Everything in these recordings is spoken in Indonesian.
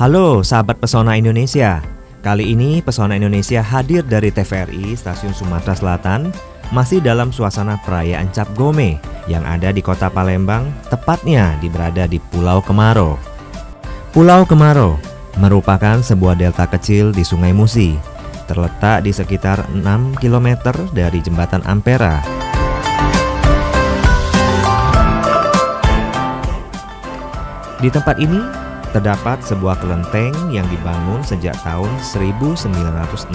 Halo sahabat Pesona Indonesia. Kali ini Pesona Indonesia hadir dari TVRI Stasiun Sumatera Selatan, masih dalam suasana perayaan Cap Gome yang ada di kota Palembang, tepatnya berada di Pulau Kemaro. Pulau Kemaro merupakan sebuah delta kecil di Sungai Musi, terletak di sekitar 6 km dari Jembatan Ampera. Di tempat ini terdapat sebuah kelenteng yang dibangun sejak tahun 1962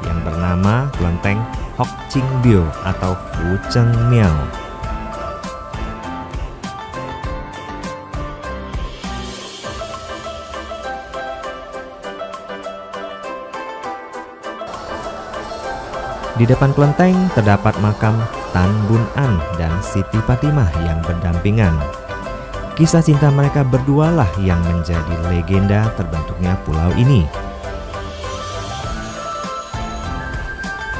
yang bernama Kelenteng Hock Ching Bio atau Fu Cheng Miao. Di depan kelenteng terdapat makam Tan Bun An dan Siti Fatimah yang berdampingan. Kisah cinta mereka berdualah yang menjadi legenda terbentuknya pulau ini.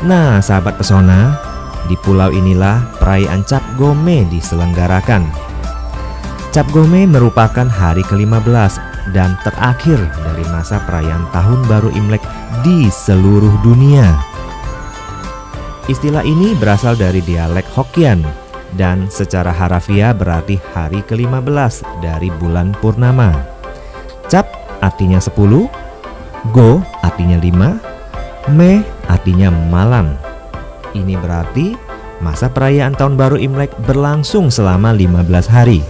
Nah, sahabat pesona, di pulau inilah perayaan Cap Gome diselenggarakan. Cap Gome merupakan hari ke-15 dan terakhir dari masa perayaan Tahun Baru Imlek di seluruh dunia. Istilah ini berasal dari dialek Hokkien dan secara harafiah berarti hari ke-15 dari bulan purnama. Cap artinya 10, Go artinya 5, Me artinya malam. Ini berarti masa perayaan Tahun Baru Imlek berlangsung selama 15 hari.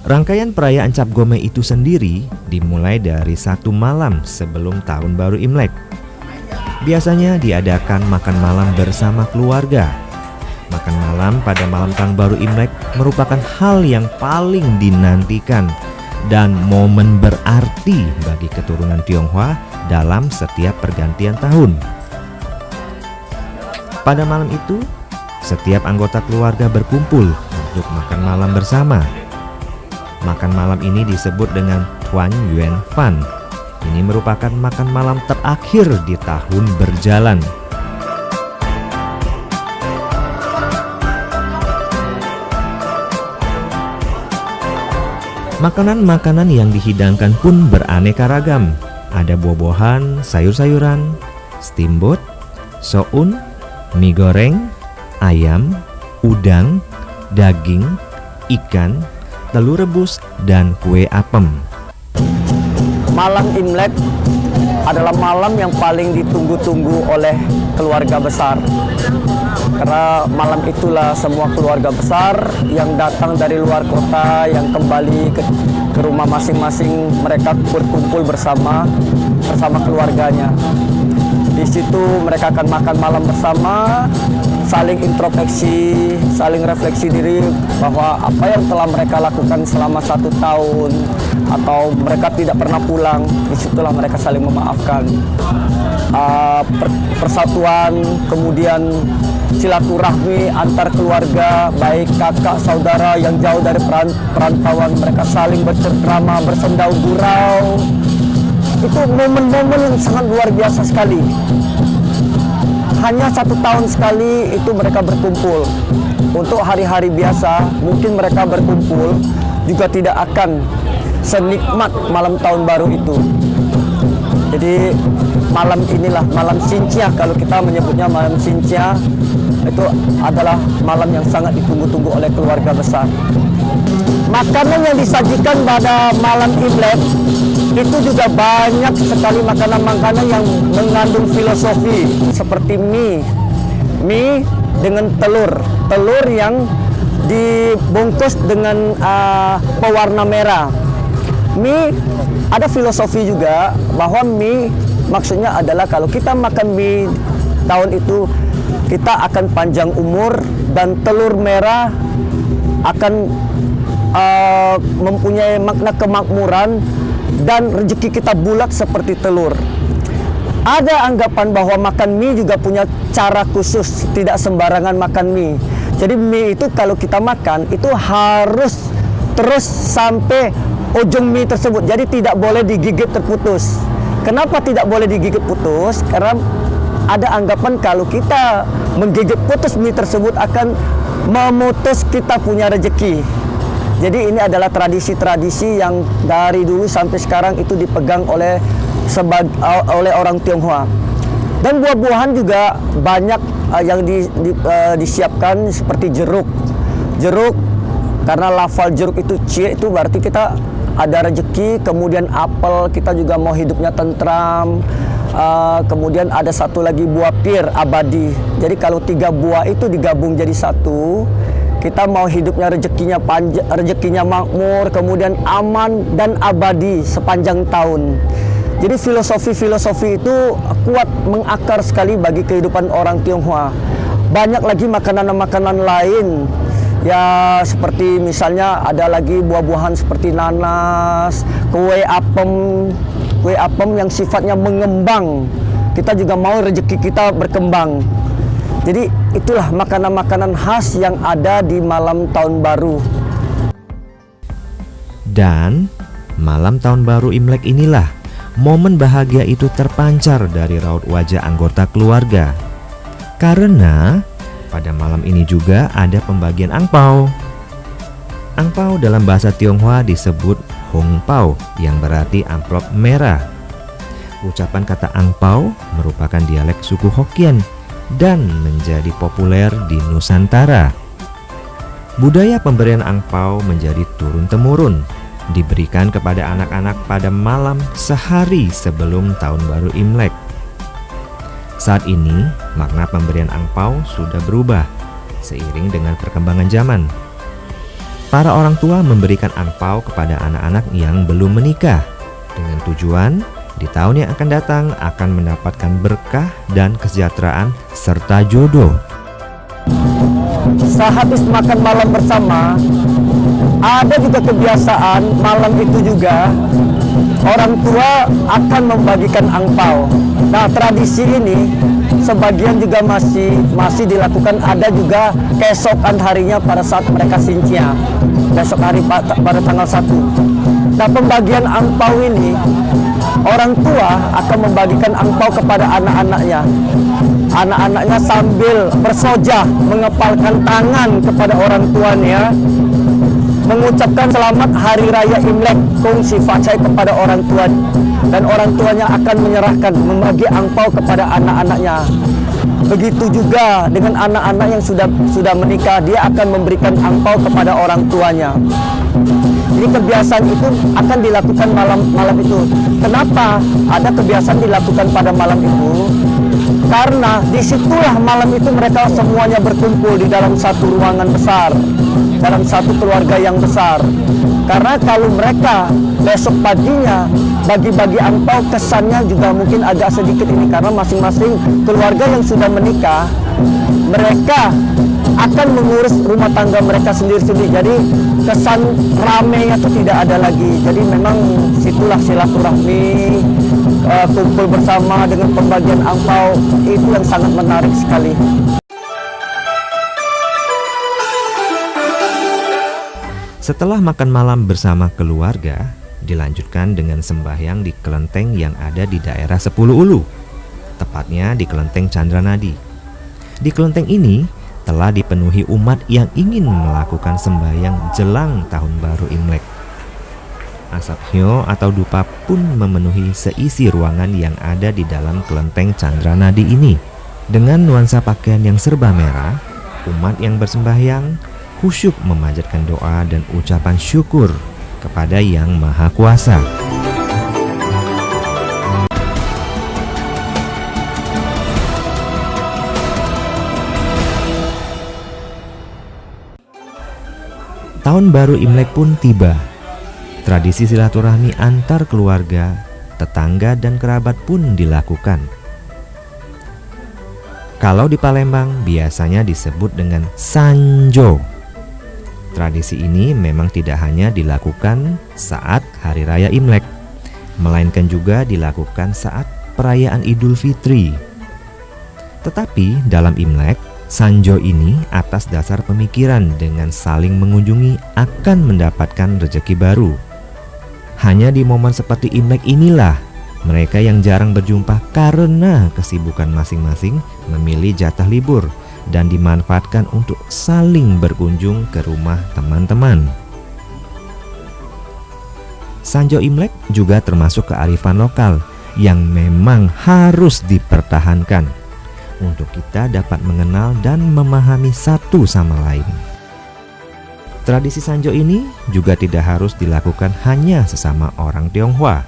Rangkaian perayaan Cap Gome itu sendiri dimulai dari 1 malam sebelum Tahun Baru Imlek. Biasanya diadakan makan malam bersama keluarga. Makan malam pada malam Tahun Baru Imlek merupakan hal yang paling dinantikan dan momen berarti bagi keturunan Tionghoa dalam setiap pergantian tahun. Pada malam itu, setiap anggota keluarga berkumpul untuk makan malam bersama. Makan malam ini disebut dengan Tuan Yuan Fan. Ini merupakan makan malam terakhir di tahun berjalan. Makanan-makanan yang dihidangkan pun beraneka ragam. Ada buah-buahan, sayur-sayuran, steamboat, soun, mie goreng, ayam, udang, daging, ikan, telur rebus, dan kue apem. Malam Imlek adalah malam yang paling ditunggu-tunggu oleh keluarga besar. Karena malam itulah semua keluarga besar yang datang dari luar kota, yang kembali ke rumah masing-masing, mereka berkumpul bersama keluarganya. Di situ mereka akan makan malam bersama, saling introspeksi, saling refleksi diri bahwa apa yang telah mereka lakukan selama 1 tahun atau mereka tidak pernah pulang, disitulah mereka saling memaafkan. Persatuan, kemudian silaturahmi antar keluarga, baik kakak saudara yang jauh dari perantauan, mereka saling bercengkrama, bersendau gurau. Itu momen-momen yang sangat luar biasa sekali. Hanya 1 tahun sekali itu mereka berkumpul. Untuk hari-hari biasa mungkin mereka berkumpul juga tidak akan senikmat malam tahun baru itu. Jadi malam inilah malam Xinjia, kalau kita menyebutnya malam Xinjia, itu adalah malam yang sangat ditunggu-tunggu oleh keluarga besar. Makanan yang disajikan pada malam Imlek itu juga banyak sekali makanan-makanan yang mengandung filosofi, seperti mie dengan telur yang dibungkus dengan pewarna merah. Mie ada filosofi juga bahwa mie maksudnya adalah kalau kita makan mie tahun itu kita akan panjang umur, dan telur merah akan mempunyai makna kemakmuran dan rezeki kita bulat seperti telur. Ada anggapan bahwa makan mie juga punya cara khusus, tidak sembarangan makan mie. Jadi mie itu kalau kita makan itu harus terus sampai ujung mie tersebut, jadi tidak boleh digigit terputus. Kenapa tidak boleh digigit putus? Karena ada anggapan kalau kita menggigit putus mie tersebut akan memutus kita punya rezeki. Jadi ini adalah tradisi-tradisi yang dari dulu sampai sekarang itu dipegang oleh orang Tionghoa. Dan buah-buahan juga banyak yang disiapkan seperti jeruk. Jeruk, karena lafal jeruk itu cie, itu berarti kita ada rezeki. Kemudian apel, kita juga mau hidupnya tentram. Kemudian ada satu lagi buah pir abadi. Jadi kalau 3 buah itu digabung jadi satu, kita mau hidupnya rezekinya panjang, rezekinya makmur, kemudian aman dan abadi sepanjang tahun. Jadi filosofi itu kuat mengakar sekali bagi kehidupan orang Tionghoa. Banyak lagi makanan-makanan lain. Ya seperti misalnya ada lagi buah-buahan seperti nanas, kue apem yang sifatnya mengembang. Kita juga mau rezeki kita berkembang. Jadi itulah makanan-makanan khas yang ada di malam tahun baru. Dan malam tahun baru Imlek inilah momen bahagia itu terpancar dari raut wajah anggota keluarga. Karena pada malam ini juga ada pembagian angpau. Angpau dalam bahasa Tionghoa disebut Hong Pao yang berarti amplop merah. Ucapan kata angpau merupakan dialek suku Hokkien dan menjadi populer di Nusantara. Budaya pemberian angpau menjadi turun-temurun, diberikan kepada anak-anak pada malam sehari sebelum tahun baru Imlek. Saat ini, makna pemberian angpau sudah berubah seiring dengan perkembangan zaman. Para orang tua memberikan angpau kepada anak-anak yang belum menikah dengan tujuan di tahun yang akan datang akan mendapatkan berkah dan kesejahteraan serta jodoh. Sehabis makan malam bersama, ada juga kebiasaan malam itu juga orang tua akan membagikan angpau. Nah, tradisi ini sebagian juga masih dilakukan, ada juga keesokan harinya pada saat mereka sincia. Besok hari pada tanggal 1. Nah, pembagian angpau ini orang tua akan membagikan angpau kepada anak-anaknya. Anak-anaknya sambil bersojah mengepalkan tangan kepada orang tuanya, mengucapkan selamat hari raya Imlek Kong Si Facai kepada orang tua, dan orang tuanya akan menyerahkan membagi angpau kepada anak-anaknya. Begitu juga dengan anak-anak yang sudah menikah, dia akan memberikan angpau kepada orang tuanya. Jadi kebiasaan itu akan dilakukan malam itu. Kenapa ada kebiasaan dilakukan pada malam itu? Karena disitulah malam itu mereka semuanya berkumpul di dalam satu ruangan besar, dalam satu keluarga yang besar. Karena kalau mereka besok paginya bagi-bagi angpau, kesannya juga mungkin agak sedikit ini, karena masing-masing keluarga yang sudah menikah, mereka akan mengurus rumah tangga mereka sendiri-sendiri. Jadi kesan ramenya itu tidak ada lagi. Jadi memang situlah silaturahmi, kumpul bersama dengan pembagian angpau, itu yang sangat menarik sekali. Setelah makan malam bersama keluarga, dilanjutkan dengan sembahyang di kelenteng yang ada di daerah 10 Ulu, tepatnya di kelenteng Chandranadi. Di kelenteng ini telah dipenuhi umat yang ingin melakukan sembahyang jelang tahun baru Imlek. Asap hyo atau dupa pun memenuhi seisi ruangan yang ada di dalam kelenteng Chandranadi ini. Dengan nuansa pakaian yang serba merah, umat yang bersembahyang khusyuk memanjatkan doa dan ucapan syukur kepada Yang Maha Kuasa. Tahun baru Imlek pun tiba. Tradisi silaturahmi antar keluarga, tetangga dan kerabat pun dilakukan. Kalau di Palembang biasanya disebut dengan Sanjo. Tradisi ini memang tidak hanya dilakukan saat Hari Raya Imlek, melainkan juga dilakukan saat perayaan Idul Fitri. Tetapi dalam Imlek, Sanjo ini atas dasar pemikiran dengan saling mengunjungi akan mendapatkan rezeki baru. Hanya di momen seperti Imlek inilah mereka yang jarang berjumpa karena kesibukan masing-masing memilih jatah libur dan dimanfaatkan untuk saling berkunjung ke rumah teman-teman. Sanjo Imlek juga termasuk kearifan lokal yang memang harus dipertahankan untuk kita dapat mengenal dan memahami satu sama lain. Tradisi Sanjo ini juga tidak harus dilakukan hanya sesama orang Tionghoa.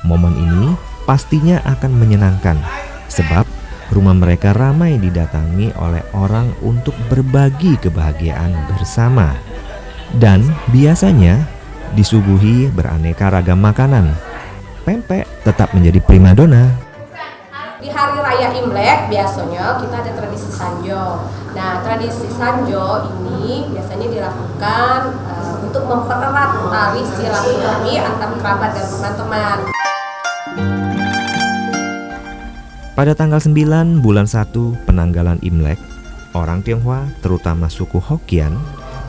Momen ini pastinya akan menyenangkan sebab rumah mereka ramai didatangi oleh orang untuk berbagi kebahagiaan bersama. Dan biasanya disuguhi beraneka ragam makanan. Pempek tetap menjadi primadona. Di hari raya Imlek biasanya kita ada tradisi Sanjo. Nah, tradisi Sanjo ini biasanya dilakukan untuk mempererat tali silaturahmi antar kerabat dan teman-teman. Pada tanggal 9 bulan 1 penanggalan Imlek, orang Tionghoa terutama suku Hokkien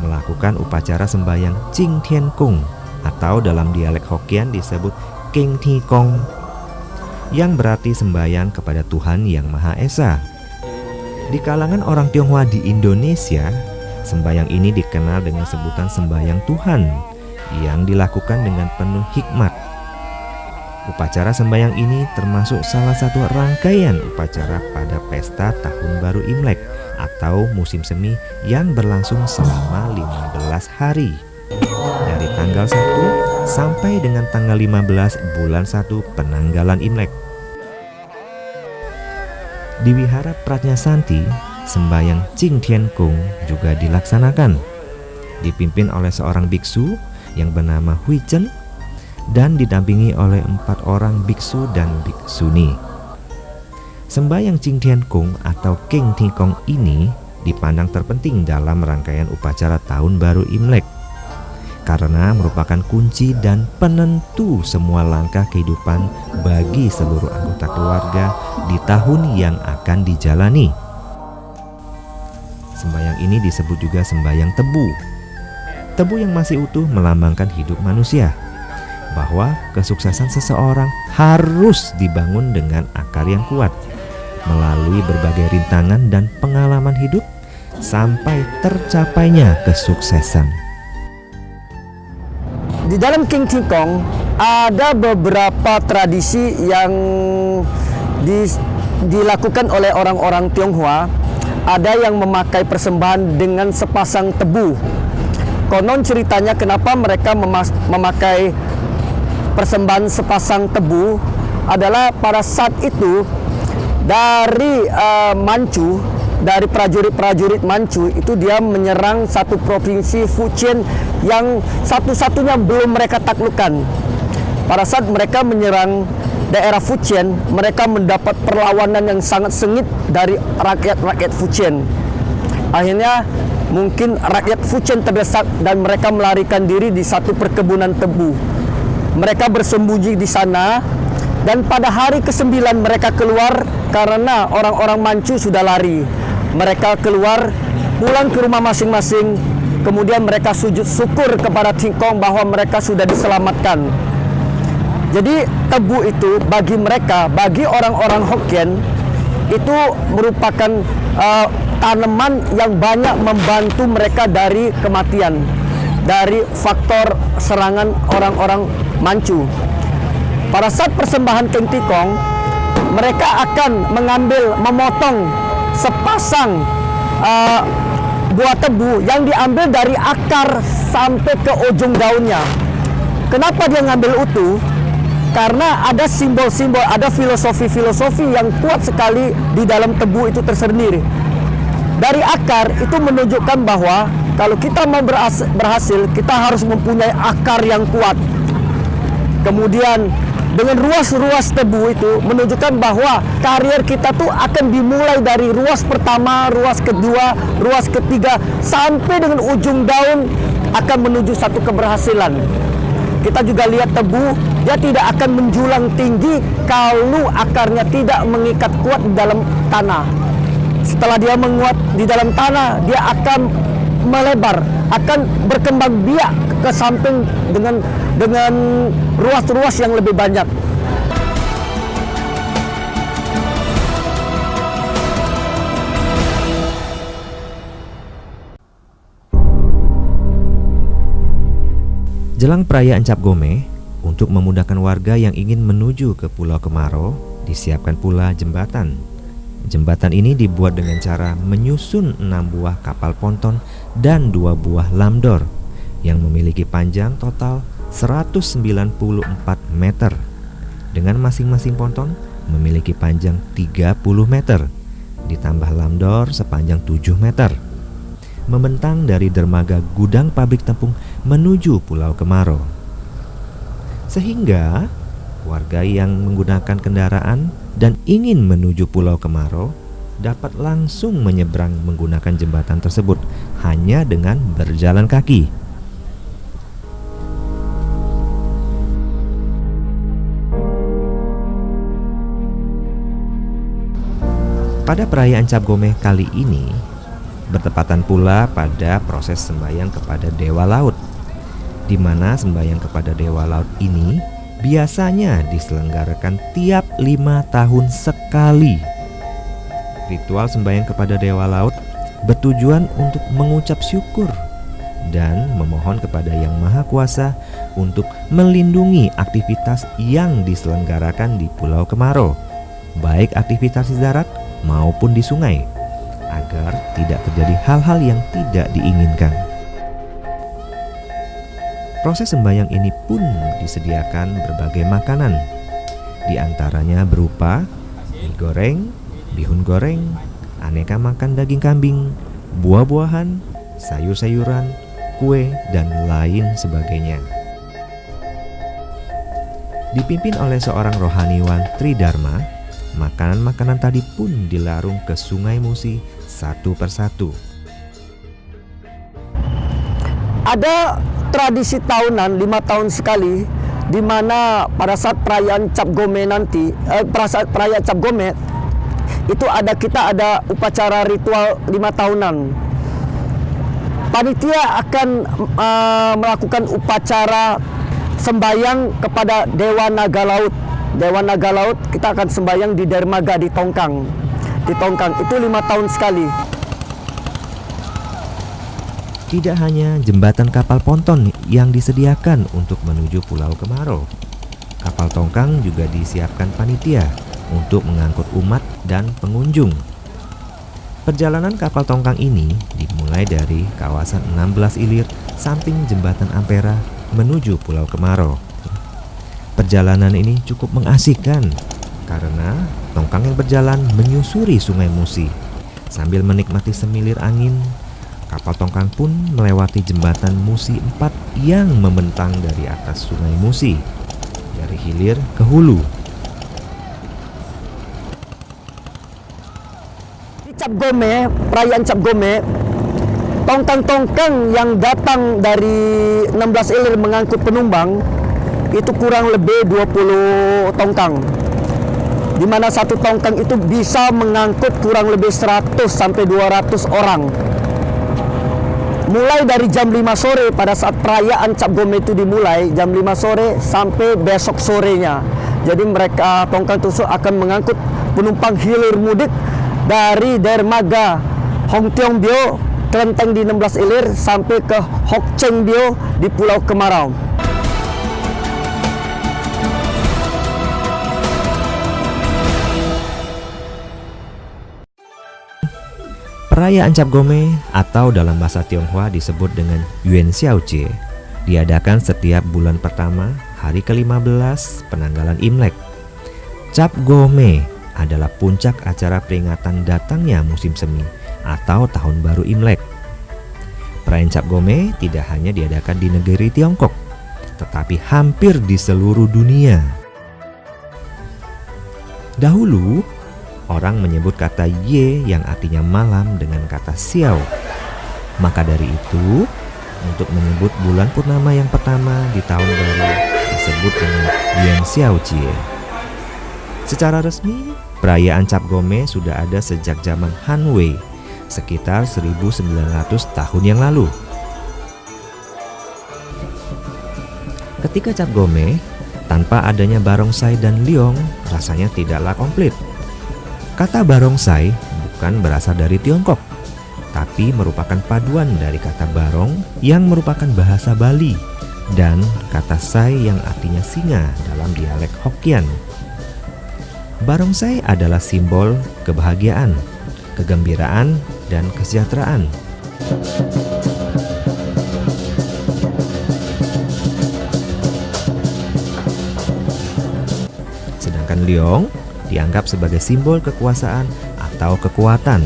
melakukan upacara sembahyang Jing Tian Kung atau dalam dialek Hokkien disebut King Thi Kong, yang berarti sembahyang kepada Tuhan Yang Maha Esa. Di kalangan orang Tionghoa di Indonesia, sembahyang ini dikenal dengan sebutan sembahyang Tuhan yang dilakukan dengan penuh hikmat. Upacara sembahyang ini termasuk salah satu rangkaian upacara pada pesta Tahun Baru Imlek atau musim semi yang berlangsung selama 15 hari. Dari tanggal 1 sampai dengan tanggal 15 bulan 1 penanggalan Imlek. Di Wihara Pratnya-Santi, sembahyang Jing Tian Kung juga dilaksanakan. Dipimpin oleh seorang biksu yang bernama Hui Chen dan didampingi oleh 4 orang biksu dan biksuni. Sembahyang Jing Tian Kung atau King Thi Kong ini dipandang terpenting dalam rangkaian upacara Tahun Baru Imlek karena merupakan kunci dan penentu semua langkah kehidupan bagi seluruh anggota keluarga di tahun yang akan dijalani. Sembahyang ini disebut juga sembahyang tebu. Tebu yang masih utuh melambangkan hidup manusia, bahwa kesuksesan seseorang harus dibangun dengan akar yang kuat melalui berbagai rintangan dan pengalaman hidup sampai tercapainya kesuksesan. Di dalam King Thi Kong ada beberapa tradisi yang dilakukan oleh orang-orang Tionghoa. Ada yang memakai persembahan dengan sepasang tebu. Konon ceritanya kenapa mereka memakai persembahan sepasang tebu adalah pada saat itu dari Manchu, dari prajurit-prajurit Manchu itu dia menyerang satu provinsi Fujian yang satu-satunya belum mereka taklukkan. Pada saat mereka menyerang daerah Fujian, mereka mendapat perlawanan yang sangat sengit dari rakyat-rakyat Fujian. Akhirnya mungkin rakyat Fujian terdesak dan mereka melarikan diri di satu perkebunan tebu. Mereka bersembunyi di sana dan pada hari ke-9 mereka keluar karena orang-orang Manchu sudah lari. Mereka keluar, pulang ke rumah masing-masing, kemudian mereka sujud syukur kepada Thi Kong bahwa mereka sudah diselamatkan. Jadi tebu itu bagi mereka, bagi orang-orang Hokkien itu merupakan tanaman yang banyak membantu mereka dari kematian, dari faktor serangan orang-orang Manchu. Pada saat persembahan King Thi Kong, mereka akan memotong sepasang buah tebu yang diambil dari akar sampai ke ujung daunnya. Kenapa dia ngambil utuh? Karena ada simbol-simbol, ada filosofi-filosofi yang kuat sekali di dalam tebu itu tersendiri. Dari akar itu menunjukkan bahwa kalau kita mau berhasil, kita harus mempunyai akar yang kuat. Kemudian dengan ruas-ruas tebu itu menunjukkan bahwa karier kita tuh akan dimulai dari ruas pertama, ruas kedua, ruas ketiga, sampai dengan ujung daun akan menuju satu keberhasilan. Kita juga lihat tebu, dia tidak akan menjulang tinggi kalau akarnya tidak mengikat kuat di dalam tanah. Setelah dia menguat di dalam tanah, dia akan melebar, akan berkembang biak ke samping dengan ruas-ruas yang lebih banyak. Jelang perayaan Cap Gome, Untuk memudahkan warga yang ingin menuju ke Pulau Kemaro, disiapkan pula jembatan. Jembatan ini dibuat dengan cara menyusun 6 buah kapal ponton dan 2 buah lamdor yang memiliki panjang total 194 meter, dengan masing-masing ponton memiliki panjang 30 meter, ditambah lamdor sepanjang 7 meter, membentang dari dermaga gudang pabrik tepung menuju Pulau Kemaro. Sehingga warga yang menggunakan kendaraan dan ingin menuju Pulau Kemaro dapat langsung menyeberang menggunakan jembatan tersebut hanya dengan berjalan kaki. Pada perayaan Cap Gomeh kali ini bertepatan pula pada proses sembahyang kepada Dewa Laut, di mana sembahyang kepada Dewa Laut ini biasanya diselenggarakan tiap 5 tahun sekali. Ritual sembahyang kepada Dewa Laut bertujuan untuk mengucap syukur dan memohon kepada Yang Maha Kuasa untuk melindungi aktivitas yang diselenggarakan di Pulau Kemaro, baik aktivitas di darat maupun di sungai, agar tidak terjadi hal-hal yang tidak diinginkan. Proses sembahyang ini pun disediakan berbagai makanan, di antaranya berupa mie goreng, bihun goreng, aneka makan daging kambing, buah-buahan, sayur-sayuran, kue, dan lain sebagainya. Dipimpin oleh seorang rohaniwan Tridharma, makanan-makanan tadi pun dilarung ke Sungai Musi satu persatu. Ada tradisi tahunan 5 tahun sekali, di mana pada saat perayaan Cap Gomeh nanti, pada saat perayaan Cap Gomeh itu kita ada upacara ritual 5 tahunan. Panitia akan melakukan upacara sembahyang kepada Dewa Naga Laut. Dewa Naga Laut kita akan sembahyang di dermaga di Tongkang. Di Tongkang itu 5 tahun sekali. Tidak hanya jembatan kapal ponton yang disediakan untuk menuju Pulau Kemaro, kapal tongkang juga disiapkan panitia untuk mengangkut umat dan pengunjung. Perjalanan kapal tongkang ini dimulai dari kawasan 16 Ilir samping jembatan Ampera menuju Pulau Kemaro. Perjalanan ini cukup mengasihkan karena tongkang yang berjalan menyusuri Sungai Musi sambil menikmati semilir angin. Kapal tongkang pun melewati jembatan Musi 4 yang membentang dari atas Sungai Musi, dari hilir ke hulu. Di Cap Gomeh, perayaan Cap Gomeh, tongkang-tongkang yang datang dari 16 Ilir mengangkut penumpang itu kurang lebih 20 tongkang. Di mana satu tongkang itu bisa mengangkut kurang lebih 100 sampai 200 orang. Mulai dari jam 5 sore pada saat perayaan Cap Gomeh itu dimulai, jam 5 sore sampai besok sorenya. Jadi mereka tongkang tusuk akan mengangkut penumpang hilir mudik dari dermaga Hong Tiong Bio, kelenteng di 16 Ilir sampai ke Hoc Cheng Bio di Pulau Kemarau. Perayaan Cap Gomeh atau dalam bahasa Tionghoa disebut dengan Yuan Xiaojie diadakan setiap bulan pertama hari ke-15 penanggalan Imlek. Cap Gomeh adalah puncak acara peringatan datangnya musim semi atau tahun baru Imlek. Perayaan Cap Gomeh tidak hanya diadakan di negeri Tiongkok, tetapi hampir di seluruh dunia. Dahulu orang menyebut kata Ye yang artinya malam dengan kata Xiao. Maka dari itu, untuk menyebut bulan purnama yang pertama di tahun baru disebut dengan Yuan Xiaojie. Secara resmi, perayaan Cap Gomeh sudah ada sejak zaman Han Wei, sekitar 1900 tahun yang lalu. Ketika Cap Gomeh, tanpa adanya barongsai dan liong, rasanya tidaklah komplit. Kata barongsai bukan berasal dari Tiongkok, tapi merupakan paduan dari kata barong yang merupakan bahasa Bali dan kata sai yang artinya singa dalam dialek Hokkien. Barongsai adalah simbol kebahagiaan, kegembiraan, dan kesejahteraan. Sedangkan Leong dianggap sebagai simbol kekuasaan atau kekuatan.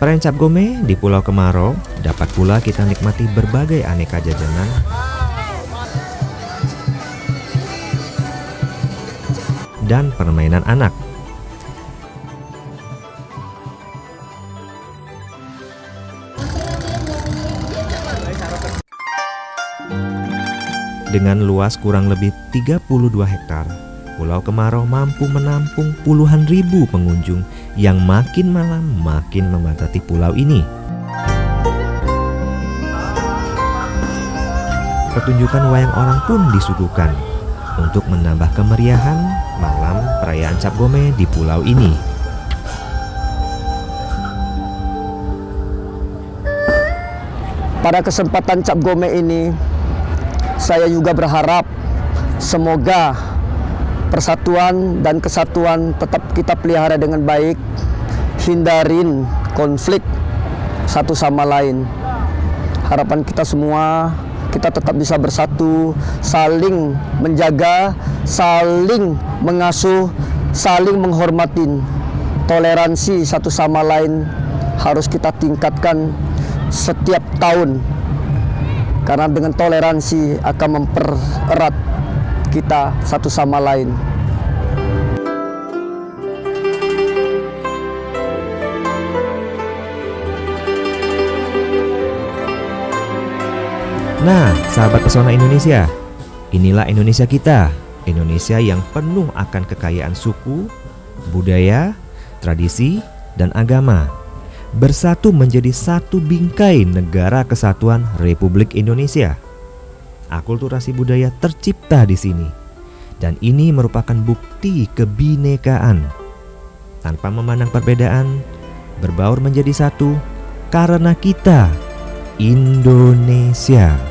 Perayaan Cap Gome di Pulau Kemarau dapat pula kita nikmati berbagai aneka jajanan dan permainan anak. Dengan luas kurang lebih 32 hektar, Pulau Kemarau mampu menampung puluhan ribu pengunjung yang makin malam makin memadati pulau ini. Pertunjukan wayang orang pun disuguhkan untuk menambah kemeriahan malam perayaan Cap Gome di pulau ini. Pada kesempatan Cap Gome ini, saya juga berharap semoga persatuan dan kesatuan tetap kita pelihara dengan baik, hindarin konflik satu sama lain. Harapan kita semua, kita tetap bisa bersatu, saling menjaga, saling mengasuh, saling menghormatin. Toleransi satu sama lain harus kita tingkatkan setiap tahun. Karena dengan toleransi akan mempererat kita satu sama lain. Nah, sahabat pesona Indonesia, inilah Indonesia kita. Indonesia yang penuh akan kekayaan suku, budaya, tradisi, dan agama. Bersatu menjadi satu bingkai negara kesatuan Republik Indonesia. Akulturasi budaya tercipta di sini, dan ini merupakan bukti kebinekaan. Tanpa memandang perbedaan, berbaur menjadi satu karena kita Indonesia.